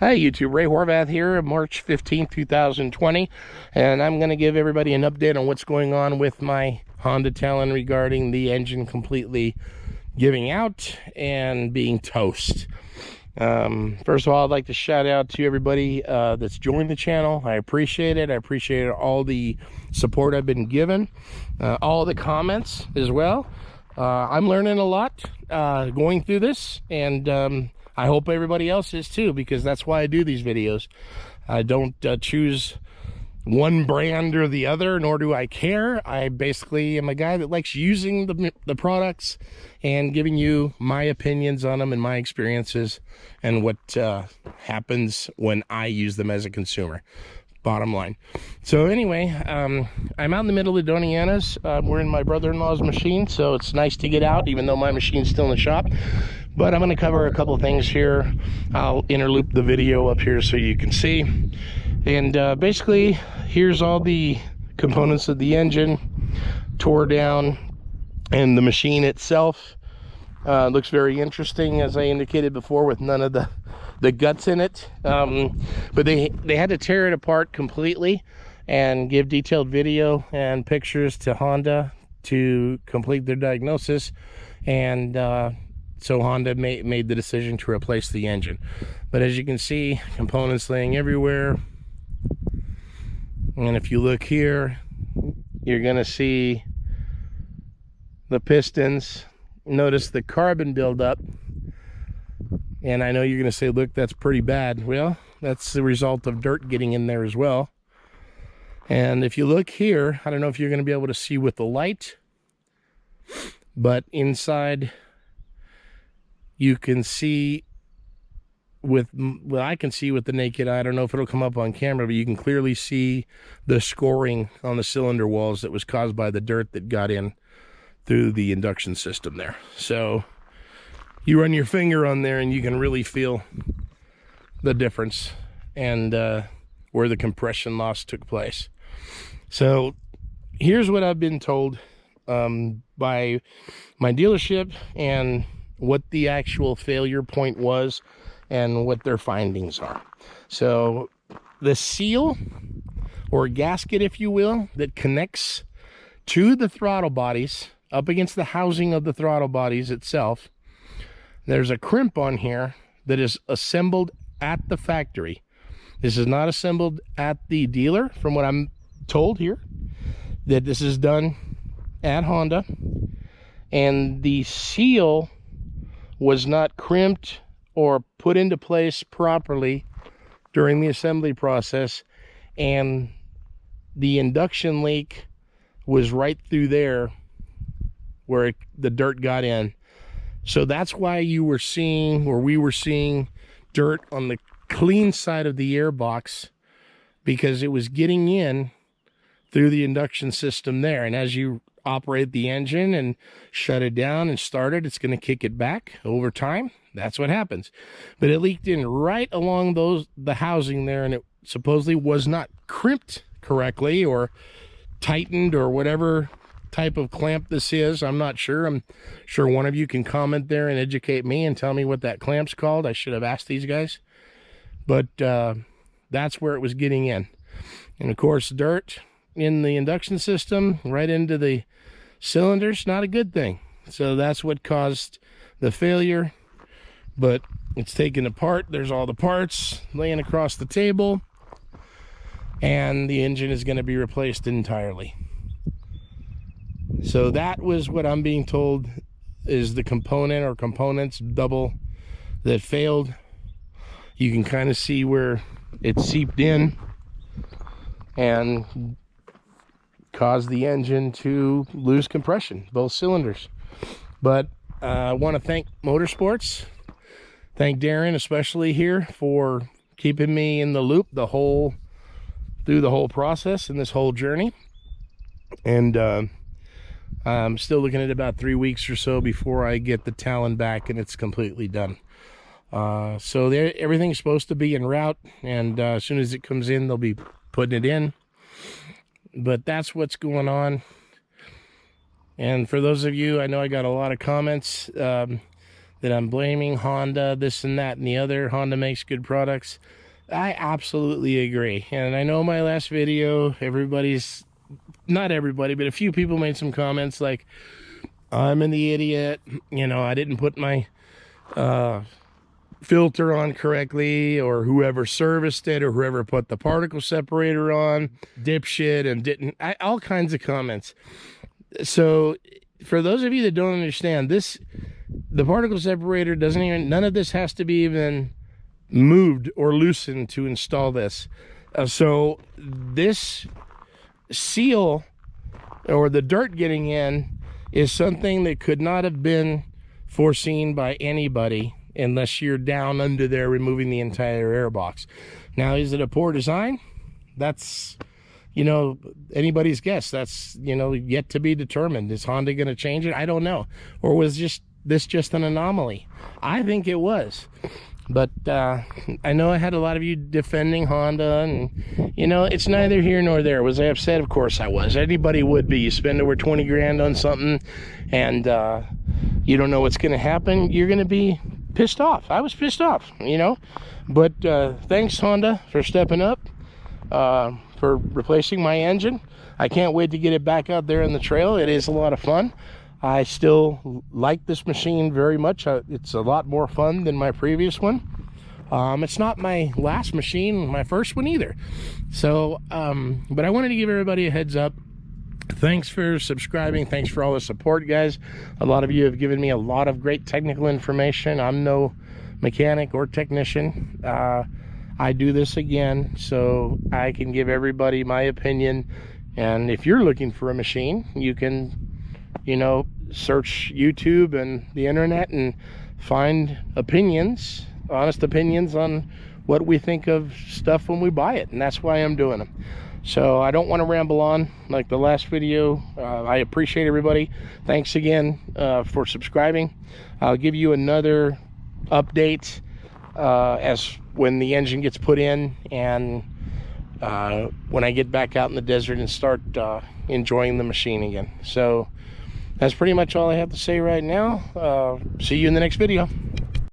Hi YouTube, Ray Horvath here, March 15th, 2020, and I'm going to give everybody an update on what's going on with my Honda Talon regarding the engine completely giving out and being toast. First of all, I'd like to shout out to everybody that's joined the channel. I appreciate it. I appreciate all the support I've been given, all the comments as well. I'm learning a lot going through this, and I hope everybody else is too, because that's why I do these videos. I don't choose one brand or the other, nor do I care. I basically am a guy that likes using the products and giving you my opinions on them and my experiences and what happens when I use them as a consumer. Bottom line. So anyway, I'm out in the middle of Doniana's. We're in my brother-in-law's machine, so it's nice to get out, even though my machine's still in the shop. But I'm going to cover a couple things here. I'll interloop the video up here so you can see. And basically, here's all the components of the engine tore down, and the machine itself looks very interesting, as I indicated before, with none of the guts in it. But they had to tear it apart completely and give detailed video and pictures to Honda to complete their diagnosis, and so Honda made the decision to replace the engine. But as you can see, components laying everywhere. And if you look here, you're gonna see the pistons. Notice the carbon buildup. And I know you're gonna say, look, that's pretty bad. Well, that's the result of dirt getting in there as well. And if you look here, I don't know if you're gonna be able to see with the light, but inside you can see I can see with the naked eye. I don't know if it'll come up on camera, but you can clearly see the scoring on the cylinder walls that was caused by the dirt that got in through the induction system there. So you run your finger on there and you can really feel the difference and where the compression loss took place. So here's what I've been told by my dealership and what the actual failure point was and what their findings are. So the seal or gasket, if you will, that connects to the throttle bodies up against the housing of the throttle bodies itself, there's a crimp on here that is assembled at the factory. This is not assembled at the dealer, from what I'm told here, that this is done at Honda. And the seal was not crimped or put into place properly during the assembly process, and the induction leak was right through there where the dirt got in. So that's why you were seeing, or we were seeing, dirt on the clean side of the airbox, because it was getting in through the induction system there. And as you operate the engine and shut it down and start it, it's going to kick it back over time. That's what happens. But it leaked in right along the housing there, and it supposedly was not crimped correctly or tightened or whatever type of clamp this is. I'm not sure. I'm sure one of you can comment there and educate me and tell me what that clamp's called. I should have asked these guys. But that's where it was getting in. And of course, dirt in the induction system right into the cylinders, not a good thing. So that's what caused the failure. But it's taken apart. There's all the parts laying across the table, and the engine is going to be replaced entirely. So that was what I'm being told is the component or components double that failed. You can kind of see where it seeped in and caused the engine to lose compression, both cylinders. But I want to thank Motorsports, thank Darren especially here for keeping me in the loop through the whole process and this whole journey. And I'm still looking at about 3 weeks or so before I get the Talon back and it's completely done. So everything's supposed to be en route, and as soon as it comes in, they'll be putting it in. But that's what's going on. And for those of you, I know I got a lot of comments that I'm blaming Honda, this and that and the other. Honda makes good products. I absolutely agree. And I know my last video, not everybody, but a few people made some comments like, I'm an idiot, you know, I didn't put my filter on correctly, or whoever serviced it, or whoever put the particle separator on, dipshit, and didn't, all kinds of comments. So for those of you that don't understand this, the particle separator doesn't even, none of this has to be even moved or loosened to install this. So this seal, or the dirt getting in, is something that could not have been foreseen by anybody unless you're down under there removing the entire air box. Now, is it a poor design? That's, you know, anybody's guess. That's, you know, yet to be determined. Is Honda going to change it? I don't know. Or was this just an anomaly? I think it was. But I know I had a lot of you defending Honda, and, you know, it's neither here nor there. Was I upset? Of course I was. Anybody would be. You spend over 20 grand on something, and you don't know what's going to happen. You're going to be pissed off. I was pissed off, you know. But thanks, Honda, for stepping up, for replacing my engine. I can't wait to get it back out there in the trail. It is a lot of fun. I still like this machine very much. It's a lot more fun than my previous one. It's not my last machine, my first one either. So, but I wanted to give everybody a heads up. Thanks for subscribing. Thanks for all the support, guys. A lot of you have given me a lot of great technical information. I'm no mechanic or technician. I do this again so I can give everybody my opinion. And if you're looking for a machine, you can, you know, search YouTube and the internet and find opinions, honest opinions on what we think of stuff when we buy it. And that's why I'm doing them. So I don't want to ramble on like the last video. I appreciate everybody. Thanks again for subscribing. I'll give you another update as when the engine gets put in, and when I get back out in the desert and start enjoying the machine again. So that's pretty much all I have to say right now. See you in the next video.